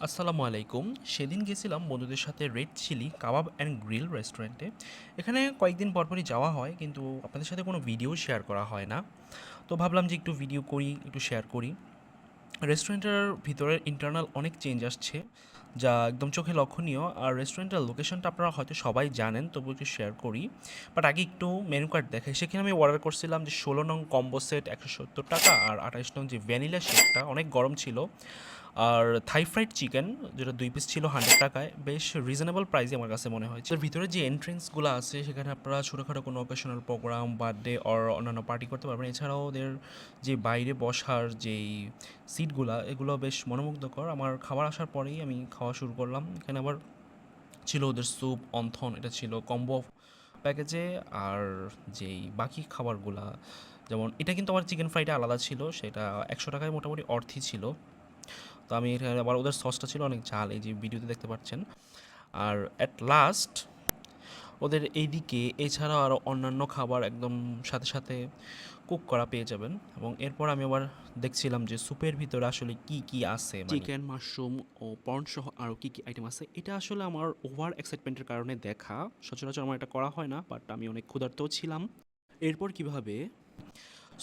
আসসালামু আলাইকুম। সেদিন গেছিলাম বন্ধুদের সাথে red chilli kebab and grill রেস্টুরেন্টে। এখানে কয়েকদিন পরপরই যাওয়া হয়, কিন্তু আপনাদের সাথে কোনো ভিডিও শেয়ার করা হয় না। তো ভাবলাম যে একটু ভিডিও করি, একটু শেয়ার করি। রেস্টুরেন্টের ভিতরের ইন্টারনাল অনেক চেঞ্জ আসছে, যা একদম চোখে লক্ষণীয়। আর রেস্টুরেন্টের লোকেশনটা আপনারা হয়তো সবাই জানেন, তবু একটু শেয়ার করি। বাট আগে একটু মেনু কার্ড দেখাই। সেখানে আমি অর্ডার করছিলাম যে 16 নং কম্বো সেট 170 টাকা, আর 28 নং যে ভ্যানিলা শেকটা অনেক গরম ছিল। আর থাই ফ্রাইড চিকেন, যেটা 2 পিস ছিল 100 টাকায়, বেশ রিজনেবল প্রাইসে আমার কাছে মনে হয়েছে। এর ভিতরে যে এন্ট্রেন্সগুলো আছে, সেখানে আপনারা ছোটোখাটো কোনো অকেশনাল প্রোগ্রাম, বার্থডে অর অন্যান্য পার্টি করতে পারবেন। এছাড়াও ওদের যে বাইরে বসার যেই সিটগুলা, এগুলো বেশ মনোমুগ্ধকর। আমার খাবার আসার পরেই আমি খাওয়া শুরু করলাম। এখানে আবার ছিল ওদের স্যুপ, অন্থন, এটা ছিল কম্বো প্যাকেজে। আর যেই বাকি খাবারগুলা, যেমন এটা কিন্তু আমার চিকেন ফ্রাইটা আলাদা ছিল, সেটা 100 টাকায় মোটামুটি অর্থই ছিল। তো আমি এখানে আবার ওদের সসটা ছিল অনেক ঝাল, এই যে ভিডিওতে দেখতে পাচ্ছেন। আর অ্যাট লাস্ট ওদের এইদিকে এছাড়াও আরও অন্যান্য খাবার একদম সাথে সাথে কুক করা পেয়ে যাবেন। এবং এরপর আমি আবার দেখছিলাম যে স্যুপের ভিতরে আসলে কি কি আছে, চিকেন, মাশরুম ও পর্ন সহ আরও কী কী আইটেম আছে। এটা আসলে আমার ওভার এক্সাইটমেন্টের কারণে দেখা, সচরাচর আমার এটা করা হয় না, বাট আমি অনেক ক্ষুধার্তও ছিলাম। এরপর কিভাবে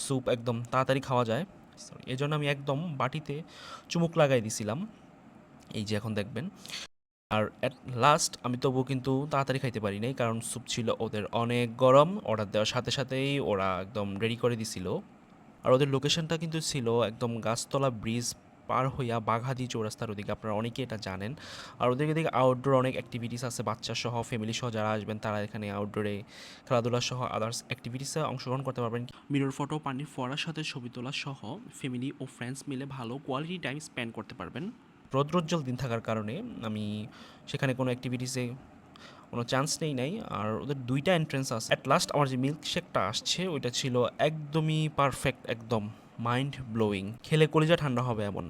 স্যুপ একদম তাড়াতাড়ি খাওয়া যায়, সরি, এজন্য আমি একদম বাটিতে চুমুক লাগাই দিছিলাম, এই যে এখন দেখবেন। আর অ্যাট লাস্ট আমি তবুও কিন্তু তাড়াতাড়ি খাইতে পারি নাই, কারণ স্যুপ ছিল ওদের অনেক গরম। অর্ডার দেওয়ার সাথে সাথেই ওরা একদম রেডি করে দিছিল। আর ওদের লোকেশনটা কিন্তু ছিল একদম গাছতলা ব্রিজ পার হইয়া বাঘাদি চৌরাস্তার ওদিকে, আপনারা অনেকেই এটা জানেন। আর ওদের এদিকে আউটডোর অনেক অ্যাক্টিভিটিস আছে, বাচ্চা সহ ফ্যামিলি সহ যারা আসবেন তারা এখানে আউটডোরে খেলাধুলা সহ আদার্স অ্যাক্টিভিটিসে অংশগ্রহণ করতে পারবেন। মিরর ফটো, পানির ফোয়ারার সাথে ছবি তোলা সহ ফ্যামিলি ও ফ্রেন্ডস মিলে ভালো কোয়ালিটি টাইম স্পেন্ড করতে পারবেন। রৌদ্রোজ্জ্বল দিন থাকার কারণে আমি সেখানে কোনো অ্যাক্টিভিটিসে কোনো চান্স নেই নাই। আর ওদের দুইটা এন্ট্রেন্স আছে। অ্যাট লাস্ট আমার যে মিল্ক শেকটা আসছে, ওইটা ছিল একদমই পারফেক্ট, একদম মাইন্ড ব্লোয়িং, খেলে কলিজা ঠান্ডা হবে এমন।